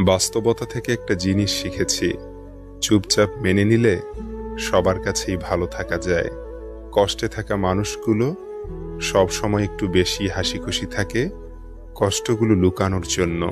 বাস্তবতা থেকে একটা জিনিস শিখেছি, চুপচাপ মেনে নিলে সবার কাছেই ভালো থাকা যায়। কষ্টে থাকা মানুষগুলো সব সময় একটু বেশি হাসি খুশি থাকে কষ্টগুলো লুকানোর জন্য।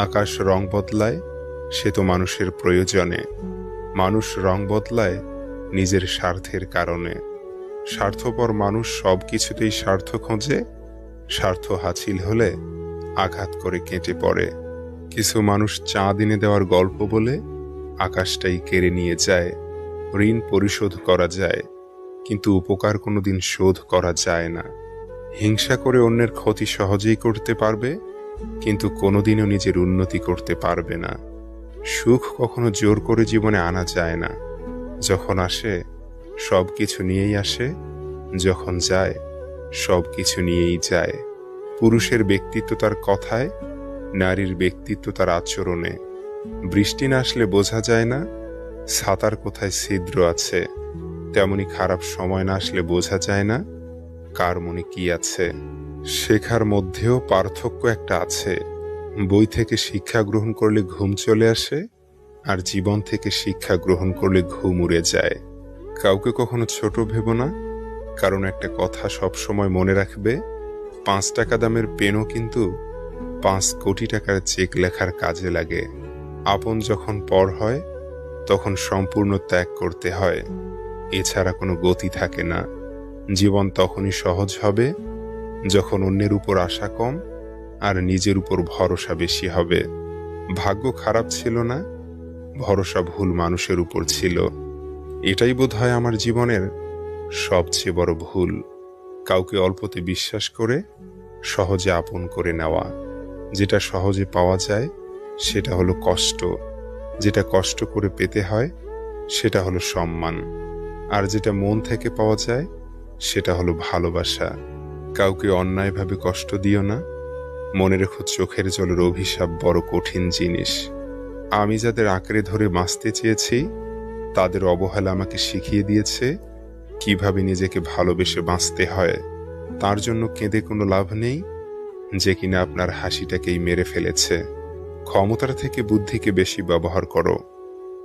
আকাশ রং বদলায় সে তো মানুষের প্রয়োজনে, মানুষ রং বদলায় নিজের স্বার্থের কারণে। স্বার্থপর মানুষ সব কিছুতেই স্বার্থ খোঁজে, স্বার্থ হাসিল হলে আঘাত করে কেটে পড়ে। কিছু মানুষ চাঁদ এনে দেওয়ার গল্প বলে আকাশটাই কেড়ে নিয়ে যায়। ঋণ পরিশোধ করা যায়, কিন্তু উপকার কোনোদিন শোধ করা যায় না। হিংসা করে অন্যের ক্ষতি সহজেই করতে পারবে, কিন্তু কোনোদিনও নিজের উন্নতি করতে পারবে না। সুখ কখনো জোর করে জীবনে আনা যায় না। যখন আসে সব কিছু নিয়েই আসে, যখন যায় সব কিছু নিয়েই যায়। পুরুষের ব্যক্তিত্ব তার কথায়, নারীর ব্যক্তিত্ব তার আচরণে। বৃষ্টি না আসলে বোঝা যায় না ছাতার কোথায় ছিদ্র আছে, তেমনি খারাপ সময় না আসলে বোঝা যায় না কার মনে কি আছে। শেখার মধ্যেও পার্থক্য একটা আছে। বই থেকে শিক্ষা গ্রহণ করলে ঘুম চলে আসে, আর জীবন থেকে শিক্ষা গ্রহণ করলে ঘুম উড়ে যায়। কাউকে কখনো ছোট ভেবো না, কারণ একটা কথা সব সময় মনে রাখবে, 5 টাকা দামের পেনও কিন্তু 5 কোটি টাকার চেক লেখার কাজে লাগে। আপন যখন পর হয় তখন সম্পূর্ণ ত্যাগ করতে হয়, এছাড়া কোনো গতি থাকে না। জীবন তখনই সহজ হবে যখন অন্যের উপর আশা কম আর নিজের উপর ভরসা বেশি হবে। ভাগ্য খারাপ ছিল না, ভরসা ভুল মানুষের উপর ছিল। এটাই বোধহয় আমার জীবনের সবচেয়ে বড় ভুল, কাউকে অল্পতে বিশ্বাস করে সহজে আপন করে নেওয়া। যেটা সহজে পাওয়া যায় সেটা হলো কষ্ট, যেটা কষ্ট করে পেতে হয় সেটা হলো সম্মান, আর যেটা মন থেকে পাওয়া যায় সেটা হলো ভালোবাসা। কাউকে অন্যায়ভাবে কষ্ট দিও না, মনে রেখো চোখের জলের অভিশাপ বড় কঠিন জিনিস। আমি যাদের আঁকড়ে ধরে বাঁচতে চেয়েছি তাদের অবহেলা আমাকে শিখিয়ে দিয়েছে কিভাবে নিজেকে ভালোবেসে বাঁচতে হয়। তার জন্য কেঁদে কোনো লাভ নেই যে কিনা আপনার হাসিটাকেই মেরে ফেলেছে। ক্ষমতার থেকে বুদ্ধিকে বেশি ব্যবহার করো,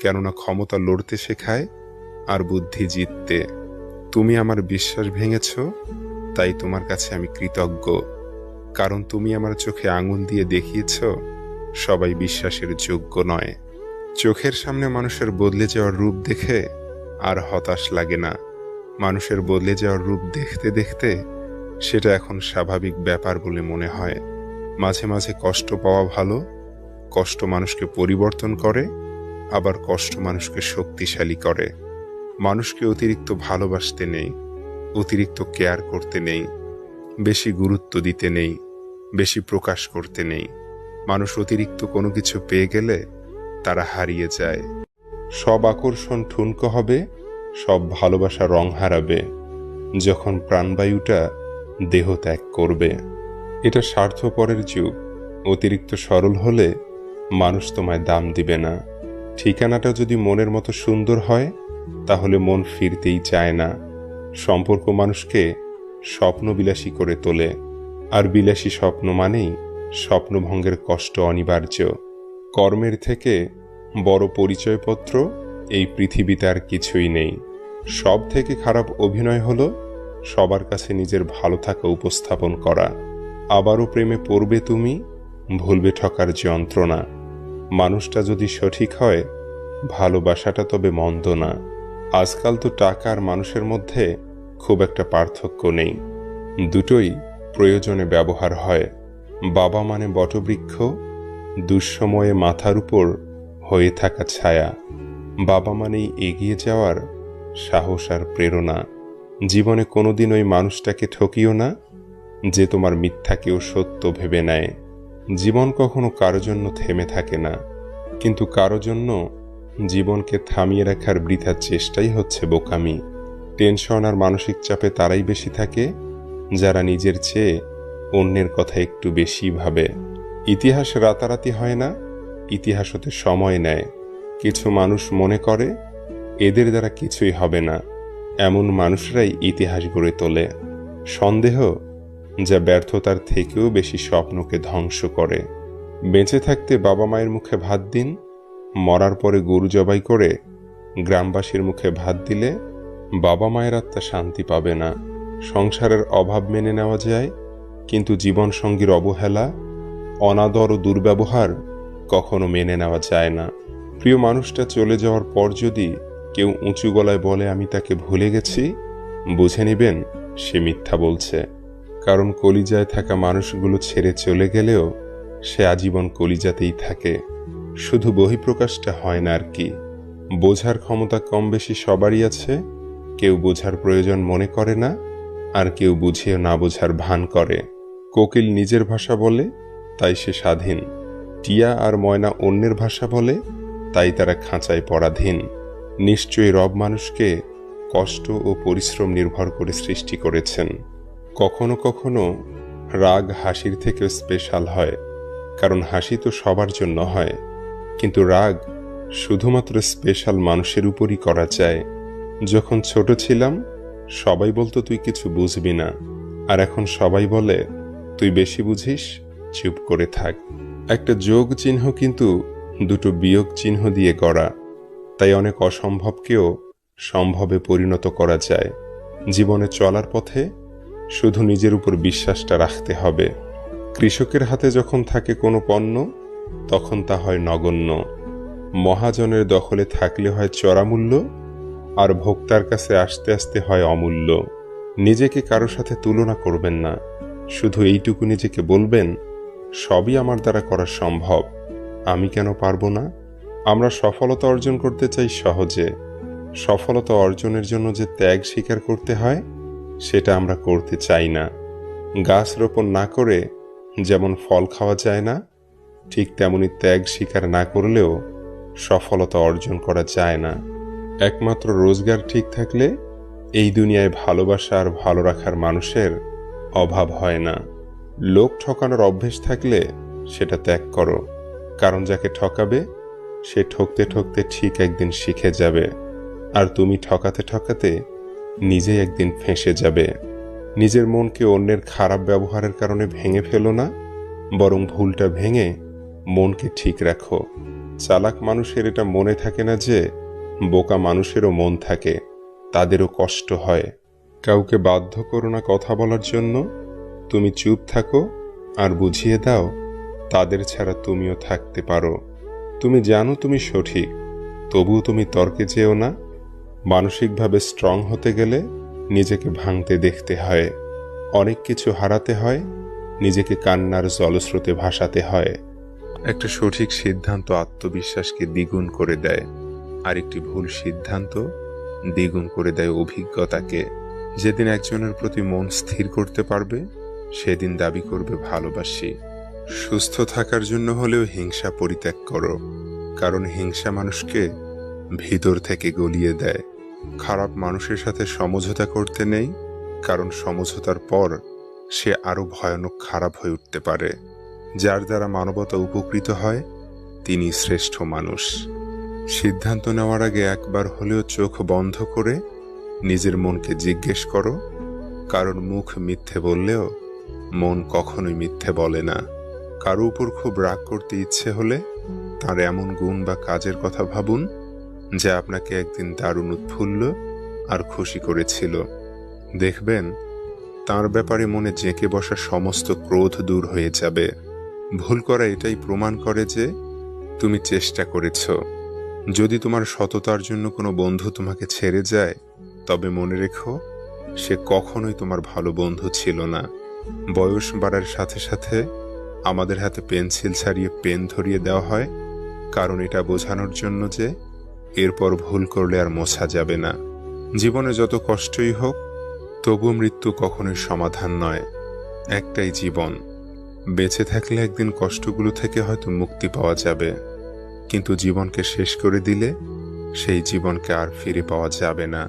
কেননা ক্ষমতা লড়তে শেখায় আর বুদ্ধি জিততে। তুমি আমার বিশ্বাস ভেঙেছ, তাই তোমার কাছে আমি কৃতজ্ঞ, কারণ তুমি আমার চোখে আঙুল দিয়ে দেখিয়েছ সবাই বিশ্বাসের যোগ্য নয়। চোখের সামনে মানুষের বদলে যাওয়ার রূপ দেখে আর হতাশ লাগে না। মানুষের বদলে যাওয়ার রূপ দেখতে দেখতে সেটা এখন স্বাভাবিক ব্যাপার বলে মনে হয়। মাঝে মাঝে কষ্ট পাওয়া ভালো, কষ্ট মানুষকে পরিবর্তন করে, আবার কষ্ট মানুষকে শক্তিশালী করে। মানুষকে অতিরিক্ত ভালোবাসতে নেই, অতিরিক্ত কেয়ার করতে নেই, বেশি গুরুত্ব দিতে নেই, বেশি প্রকাশ করতে নেই। মানুষ অতিরিক্ত কোনো কিছু পেয়ে গেলে তারা হারিয়ে যায়। সব আকর্ষণ ঠুনকো হবে, সব ভালোবাসা রং হারাবে যখন প্রাণবায়ুটা দেহ ত্যাগ করবে। এটা স্বার্থপরের যুগ। অতিরিক্ত সরল হলে মানুষ তোমায় দাম দিবে না। ঠিকানাটা যদি মনের মতো সুন্দর হয় তাহলে মন ফিরতেই চায় না। সম্পর্ক মানুষকে স্বপ্নবিলাসী করে তোলে, আর বিলাসী স্বপ্ন মানেই স্বপ্নভঙ্গের কষ্ট অনিবার্য। কর্মের থেকে বড় পরিচয়পত্র এই পৃথিবীতে আর কিছুই নেই। সব থেকে খারাপ অভিনয় হলো সবার কাছে নিজের ভালো থাকা উপস্থাপন করা। আবারও প্রেমে পড়বে তুমি, ভুলবে ঠকার যন্ত্রণা। মানুষটা যদি সঠিক হয় ভালোবাসাটা তবে মন্দ না। আজকাল তো টাকা আর মানুষের মধ্যে খুব একটা পার্থক্য নেই, দুটোই প্রয়োজনে ব্যবহার হয়। বাবা মানে বটবৃক্ষ, দুঃসময়ে মাথার উপর হয়ে থাকা ছায়া। বাবা মানেই এগিয়ে যাওয়ার সাহস আর প্রেরণা। জীবনে কোনোদিন ওই মানুষটাকে ঠকিও না যে তোমার মিথ্যাকেও সত্য ভেবে নেয়। জীবন কখনো কারো জন্য থেমে থাকে না, কিন্তু কারো জন্য জীবনকে থামিয়ে রাখার বৃথা চেষ্টাই হচ্ছে বোকামি। টেনশন আর মানসিক চাপে তারাই বেশি থাকে যারা নিজের চেয়ে অন্যের কথা একটু বেশি ভাবে। ইতিহাস রাতারাতি হয় না, ইতিহাস হতে সময় নেয়। কিছু মানুষ মনে করে এদের দ্বারা কিছুই হবে না, এমন মানুষরাই ইতিহাস গড়ে তোলে। সন্দেহ যা ব্যর্থতার থেকেও বেশি স্বপ্নকে ধ্বংস করে। বেঁচে থাকতে বাবা মায়ের মুখে ভাত দিন, মরার পরে গরু জবাই করে গ্রামবাসীর মুখে ভাত দিলে বাবা মায়ের আত্মা শান্তি পাবে না। সংসারের অভাব মেনে নেওয়া যায়, কিন্তু জীবনসঙ্গীর অবহেলা, অনাদর ও দুর্ব্যবহার কখনো মেনে নেওয়া যায় না। প্রিয় মানুষটা চলে যাওয়ার পর যদি কেউ উঁচু গলায় বলে আমি তাকে ভুলে গেছি, বুঝে নেবেন সে মিথ্যা বলছে। কারণ কলিজায় থাকা মানুষগুলো ছেড়ে চলে গেলেও সে আজীবন কলিজাতেই থাকে, শুধু বহিঃপ্রকাশটা হয় না আর কি। বোঝার ক্ষমতা কম বেশি সবারই আছে, কেউ বোঝার প্রয়োজন মনে করে না, আর কেউ বুঝিয়ে না বোঝার ভান করে। কোকিল নিজের ভাষা বলে, তাই সে স্বাধীন। টিয়া আর ময়না অন্যের ভাষা বলে, তাই তারা খাঁচায় পরাধীন। নিশ্চয়ই রব মানুষকে কষ্ট ও পরিশ্রম নির্ভর করে সৃষ্টি করেছেন। কখনো কখনো রাগ হাসির থেকেও স্পেশাল হয়, কারণ হাসি তো সবার জন্য হয়, কিন্তু রাগ শুধুমাত্র স্পেশাল মানুষের উপরই করা যায়। যখন ছোট ছিলাম সবাই বলতো তুই কিছু বুঝবি না, আর এখন সবাই বলে তুই বেশি বুঝিস, চুপ করে থাক। একটা যোগ চিহ্ন কিন্তু দুটো বিয়োগ চিহ্ন দিয়ে গড়া, তাই অনেক অসম্ভবকেও সম্ভবে পরিণত করা যায়। জীবনে চলার পথে শুধু নিজের উপর বিশ্বাসটা রাখতে হবে। কৃষকের হাতে যখন থাকে কোনো পণ্য, তখন তা হয় নগণ্য। মহাজনের দখলে থাকলে হয় চড়া মূল্য, আর ভোক্তার কাছে আসতে আসতে হয় অমূল্য। নিজেকে কারো সাথে তুলনা করবেন না, শুধু এইটুকু নিজেকে বলবেন সবই আমার দ্বারা করা সম্ভব, আমি কেন পারবো না। আমরা সফলতা অর্জন করতে চাই সহজে, সফলতা অর্জনের জন্য যে ত্যাগ স্বীকার করতে হয় সেটা আমরা করতে চাই না। গাছ রোপণ না করে যেমন ফল খাওয়া যায় না, ঠিক তেমনি ত্যাগ স্বীকার না করলেও সফলতা অর্জন করা যায় না। একমাত্র রোজগার ঠিক থাকলে এই দুনিয়ায় ভালোবাসা আর ভালো রাখার মানুষের অভাব হয় না। লোক ঠকানোর অভ্যেস থাকলে সেটা ত্যাগ করো, কারণ যাকে ঠকাবে সে ঠকতে ঠকতে ঠিক একদিন শিখে যাবে, আর তুমি ঠকাতে ঠকাতে নিজেই একদিন ফেঁসে যাবে। নিজের মনকে অন্যের খারাপ ব্যবহারের কারণে ভেঙে ফেলো না, বরং ভুলটা ভেঙে মনকে ঠিক রাখো। চালাক মানুষের এটা মনে থাকে না যে বোকা মানুষেরও মন থাকে, তাদেরও কষ্ট হয়। কাউকে বাধ্য করো না কথা বলার জন্য, তুমি চুপ থাকো আর বুঝিয়ে দাও তাদের ছাড়া তুমিও থাকতে পারো। তুমি জানো তুমি সঠিক, তবুও তুমি তর্কে যেও না। মানসিকভাবে স্ট্রং হতে গেলে নিজেকে ভাঙতে দেখতে হয়, অনেক কিছু হারাতে হয়, নিজেকে কান্নার জলস্রোতে ভাসাতে হয়। একটা সঠিক সিদ্ধান্ত আত্মবিশ্বাসকে দ্বিগুণ করে দেয়, আর একটি ভুল সিদ্ধান্ত দ্বিগুণ করে দেয় অভিজ্ঞতাকে। যেদিন একজনের প্রতি মন স্থির করতে পারবে, সেদিন দাবি করবে ভালোবাসি। সুস্থ থাকার জন্য হলেও হিংসা পরিত্যাগ করো, কারণ হিংসা মানুষকে ভিতর থেকে গলিয়ে দেয়। খারাপ মানুষের সাথে সমঝোতা করতে নেই, কারণ সমঝোতার পর সে আরো ভয়ানক খারাপ হয়ে উঠতে পারে। যার দ্বারা মানবতা উপকৃত হয় তিনি শ্রেষ্ঠ মানুষ। সিদ্ধান্ত নেওয়ার আগে একবার হলেও চোখ বন্ধ করে নিজের মনকে জিজ্ঞেস করো, কারণ মুখ মিথ্যে বললেও মন কখনোই মিথ্যে বলে না। কারো উপর খুব রাগ করতে ইচ্ছে হলে তার এমন গুণ বা কাজের কথা ভাবুন যা আপনাকে একদিন দারুণ উৎফুল্ল আর খুশি করেছিল। দেখবেন তার ব্যাপারে মনে জেঁকে বসা সমস্ত ক্রোধ দূর হয়ে যাবে। ভুল করা এটাই প্রমাণ করে যে তুমি চেষ্টা করেছ। যদি তোমার সততার জন্য কোনো বন্ধু তোমাকে ছেড়ে যায়, তবে মনে রেখো সে কখনোই তোমার ভালো বন্ধু ছিল না। বয়স বাড়ার সাথে সাথে আমাদের হাতে পেন্সিল ছাড়িয়ে পেন ধরিয়ে দেওয়া হয়, কারণ এটা বোঝানোর জন্য যে এরপর ভুল করলে আর মোছা যাবে না। জীবনে যত কষ্টই হোক, তবু মৃত্যু কখনোই সমাধান নয়। একটাই জীবন, বেঁচে থাকলে একদিন কষ্টগুলো থেকে হয়তো মুক্তি পাওয়া যাবে, কিন্তু জীবনকে শেষ করে দিলে সেই জীবনকে আর ফিরে পাওয়া যাবে না।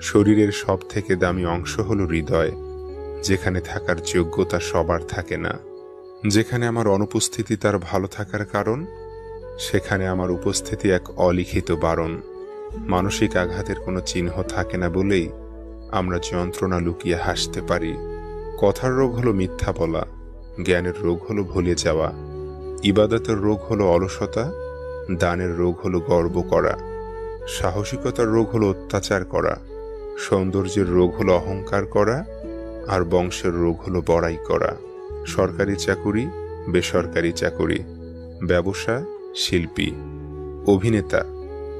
শরীরের সব থেকে দামি অংশ হলো হৃদয়, যেখানে থাকার যোগ্যতা সবার থাকে না। যেখানে আমার অনুপস্থিতি তার ভালো থাকার কারণ, সেখানে আমার উপস্থিতি এক অলিখিত বারণ। মানসিক আঘাতের কোনো চিহ্ন থাকে না বলেই আমরা যন্ত্রণা লুকিয়ে হাসতে পারি। কথার রোগ হলো মিথ্যা বলা, জ্ঞানের রোগ হলো ভুলে যাওয়া। ইবাদতের রোগ হলো অলসতা, দানের রোগ হলো গর্ব করা, সাহসিকতার রোগ হলো অত্যাচার করা, সৌন্দর্যের রোগ হলো অহংকার করা, আর বংশের রোগ হলো বড়াই করা। সরকারি চাকুরি, বেসরকারি চাকুরি, ব্যবসা, শিল্পী, অভিনেতা,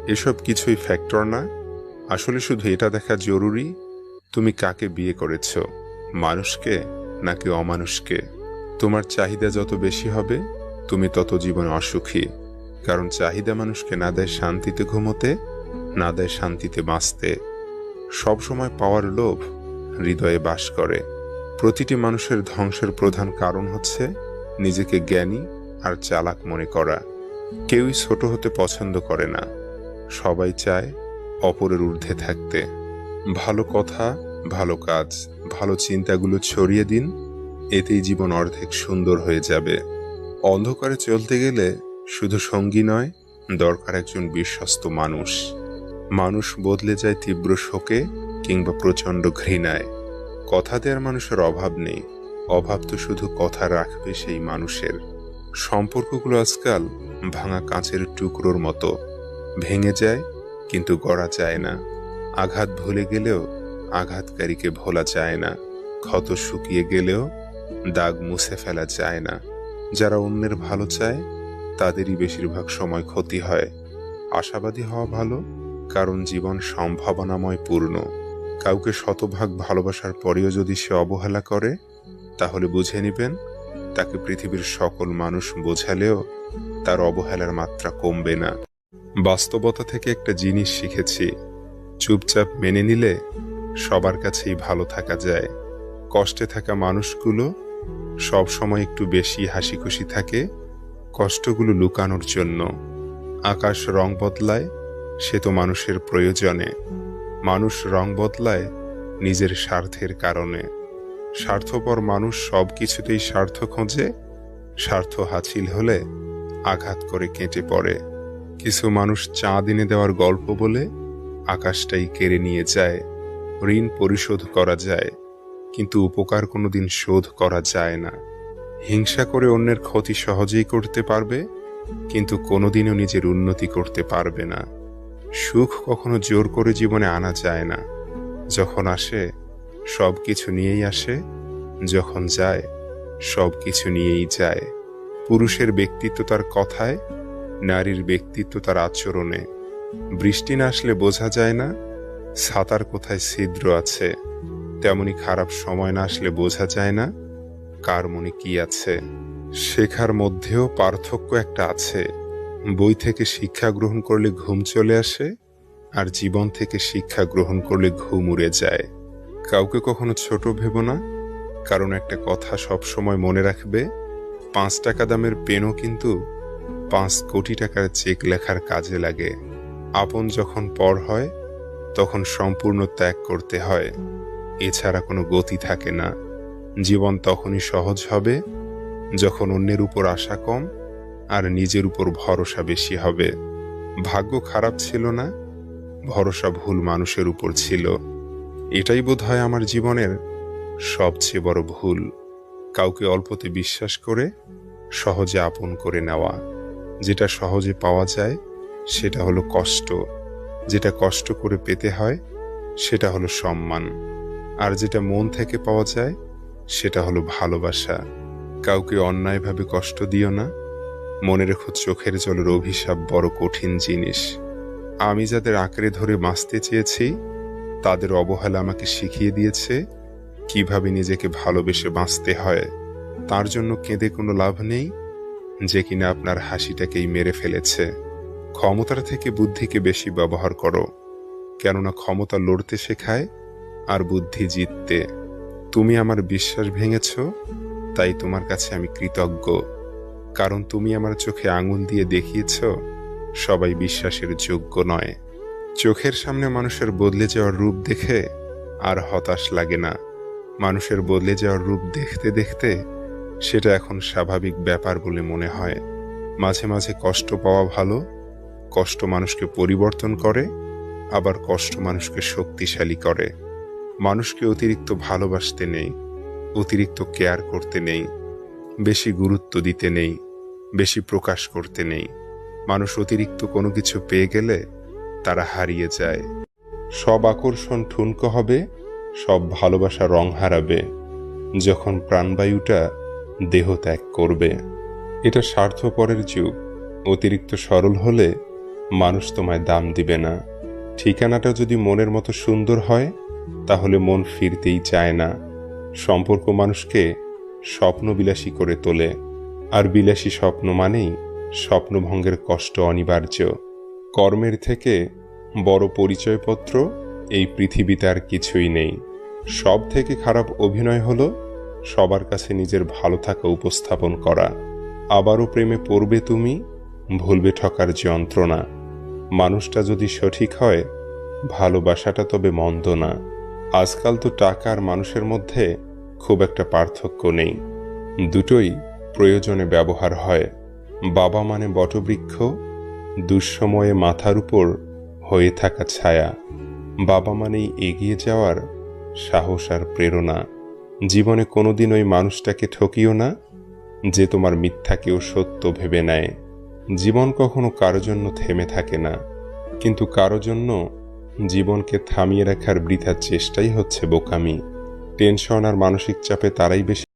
এসব কিছুই ফ্যাক্টর না। আসলে শুধু এটা দেখা জরুরি, তুমি কাকে বিয়ে করেছ, মানুষকে নাকি অমানুষকে। তোমার চাহিদা যত বেশি হবে, তুমি তত জীবনে অসুখী। কারণ চাহিদা মানুষকে না দেয় শান্তিতে ঘুমোতে, না দেয় শান্তিতে বাঁচতে। সবসময় পাওয়ার লোভ হৃদয়ে বাস করে। প্রতিটি মানুষের ধ্বংসের প্রধান কারণ হচ্ছে নিজেকে জ্ঞানী আর চালাক মনে করা। কেউই ছোট হতে পছন্দ করে না, সবাই চায় অপরের ঊর্ধ্বে থাকতে। ভালো কথা, ভালো কাজ, ভালো চিন্তাগুলো ছড়িয়ে দিন, এতেই জীবন অর্ধেক সুন্দর হয়ে যাবে। অন্ধকারে চলতে গেলে শুধু সঙ্গী নয়, দরকার একজন বিশ্বস্ত মানুষ। মানুষ বদলে যায় তীব্র শোকে কিংবা প্রচণ্ড ঘৃণায়। কথা দেওয়ার মানুষের অভাব নেই, অভাব তো শুধু কথা রাখবে সেই মানুষের। সম্পর্কগুলো আজকাল ভাঙা কাঁচের টুকরোর মতো, ভেঙে যায় কিন্তু গড়া যায় না। আঘাত ভুলে গেলেও আঘাতকারীকে ভোলা যায় না। ক্ষত শুকিয়ে গেলেও দাগ মুছে ফেলা যায় না। যারা অন্যের ভালো চায় তাদেরই বেশিরভাগ সময় ক্ষতি হয়। আশাবাদী হওয়া ভালো, কারণ জীবন সম্ভাবনাময় পূর্ণ। কাউকে শতভাগ ভালোবাসার পরেও যদি সে অবহেলা করে, তাহলে বুঝে নেবেন তাকে পৃথিবীর সকল মানুষ বোঝালেও তার অবহেলার মাত্রা কমবে না। বাস্তবতা থেকে একটা জিনিস শিখেছি, চুপচাপ মেনে নিলে সবার কাছেই ভালো থাকা যায়। কষ্টে থাকা মানুষগুলো সব সময় একটু বেশি হাসি খুশি থাকে, কষ্টগুলো লুকানোর জন্য। আকাশ রং বদলায়, সে তো মানুষের প্রয়োজনে। মানুষ রং বদলায় নিজের স্বার্থের কারণে। স্বার্থপর মানুষ সব কিছুতেই স্বার্থ খোঁজে, স্বার্থ হাসিল হলে আঘাত করে কেটে পড়ে। কিছু মানুষ চাঁদ এনে দেওয়ার গল্প বলে আকাশটাই কেড়ে নিয়ে যায়। ঋণ পরিশোধ করা যায়, কিন্তু উপকার কোনোদিন শোধ করা যায় না। হিংসা করে অন্যের ক্ষতি সহজেই করতে পারবে, কিন্তু কোনোদিনও নিজের উন্নতি করতে পারবে না। সুখ কখনো জোর করে জীবনে আনা যায় না। যখন আসে সব কিছু নিয়েই আসে, যখন যায় সব কিছু নিয়েই যায়। পুরুষের ব্যক্তিত্ব তার কথায়, নারীর ব্যক্তিত্ব তার আচরণে। বৃষ্টি না আসলে বোঝা যায় না ছাতার কোথায় ছিদ্র আছে, তেমনি খারাপ সময় না আসলে বোঝা যায় না কার মনে কি আছে। শেখার মধ্যেও পার্থক্য একটা আছে। বই থেকে শিক্ষা গ্রহণ করলে ঘুম চলে আসে, আর জীবন থেকে শিক্ষা গ্রহণ করলে ঘুম উড়ে যায়। কাউকে কখনো ছোট ভেবো না, কারণ একটা কথা সব সময় মনে রাখবে, 5 টাকা দামের পেনও কিন্তু 5 কোটি টাকার চেক লেখার কাজে লাগে। আপন যখন পর হয় তখন সম্পূর্ণ ত্যাগ করতে হয়, এছাড়া কোনো গতি থাকে না। জীবন তখনই সহজ হবে যখন অন্যের উপর আশা কম আর নিজের উপর ভরসা বেশি হবে। ভাগ্য খারাপ ছিল না, ভরসা ভুল মানুষের উপর ছিল। এটাই বোধহয় আমার জীবনের সবচেয়ে বড় ভুল, কাউকে অল্পতে বিশ্বাস করে সহজে আপন করে নেওয়া। যেটা সহজে পাওয়া যায় সেটা হলো কষ্ট, যেটা কষ্ট করে পেতে হয় সেটা হলো সম্মান, আর যেটা মন থেকে পাওয়া যায় সেটা হলো ভালোবাসা। কাউকে অন্যায়ভাবে কষ্ট দিও না, মনে রেখো চোখের জলের অভিশাপ বড় কঠিন জিনিস। আমি যাদের আঁকড়ে ধরে বাঁচতে চেয়েছি তাদের অবহেলা আমাকে শিখিয়ে দিয়েছে কিভাবে নিজেকে ভালোবেসে বাঁচতে হয়। তার জন্য কেঁদে কোনো লাভ নেই যে কিনা আপনার হাসিটাকেই মেরে ফেলেছে। ক্ষমতার থেকে বুদ্ধিকে বেশি ব্যবহার করো, কেননা ক্ষমতা লড়তে শেখায় আর বুদ্ধি জিততে। তুমি আমার বিশ্বাস ভেঙেছ, তাই তোমার কাছে আমি কৃতজ্ঞ, কারণ তুমি আমার চোখে আঙুল দিয়ে দেখিয়েছ সবাই বিশ্বাসের যোগ্য নয়। চোখের সামনে মানুষের বদলে যাওয়ার রূপ দেখে আর হতাশ লাগে না। মানুষের বদলে যাওয়ার রূপ দেখতে দেখতে সেটা এখন স্বাভাবিক ব্যাপার বলে মনে হয়। মাঝে মাঝে কষ্ট পাওয়া ভালো, কষ্ট মানুষকে পরিবর্তন করে, আবার কষ্ট মানুষকে শক্তিশালী করে। মানুষকে অতিরিক্ত ভালোবাসতে নেই, অতিরিক্ত কেয়ার করতে নেই, বেশি গুরুত্ব দিতে নেই। বেশি প্রকাশ করতে নেই। মানুষ অতিরিক্ত কোনো কিছু পেয়ে গেলে তারা হারিয়ে যায়। সব আকর্ষণ ঠুনকো হবে, সব ভালোবাসা রং হারাবে যখন প্রাণবায়ুটা দেহ ত্যাগ করবে। এটা স্বার্থপরের যুগ। অতিরিক্ত সরল হলে মানুষ তোমায় দাম দিবে না। ঠিকানাটা যদি মনের মতো সুন্দর হয় তাহলে মন ফিরতেই চায় না। সম্পর্ক মানুষকে স্বপ্নবিলাসী করে তোলে, আর বিলাসী স্বপ্ন মানেই স্বপ্নভঙ্গের কষ্ট অনিবার্য। কর্মের থেকে বড় পরিচয়পত্র এই পৃথিবীতে আর কিছুই নেই। সব থেকে খারাপ অভিনয় হলো সবার কাছে নিজের ভালো থাকা উপস্থাপন করা। আবারও প্রেমে পড়বে তুমি, ভুলবে ঠকার যন্ত্রণা। মানুষটা যদি সঠিক হয়, ভালোবাসাটা তবে মন্দ না। আজকাল তো টাকা আর মানুষের মধ্যে খুব একটা পার্থক্য নেই, দুটোই প্রয়োজনে ব্যবহার হয়। বাবা মানে বটবৃক্ষ, দুঃসময়ে মাথার উপর হয়ে থাকা ছায়া। বাবা মানেই এগিয়ে যাওয়ার সাহস আর প্রেরণা। জীবনে কোনোদিন ওই মানুষটাকে ঠকিও না যে তোমার মিথ্যাকেও সত্য ভেবে নেয়। জীবন কখনো কারো জন্য থেমে থাকে না, কিন্তু কারো জন্য জীবনকে থামিয়ে রাখার বৃথা চেষ্টাই হচ্ছে বোকামি। টেনশন আর মানসিক চাপে তারাই বেশি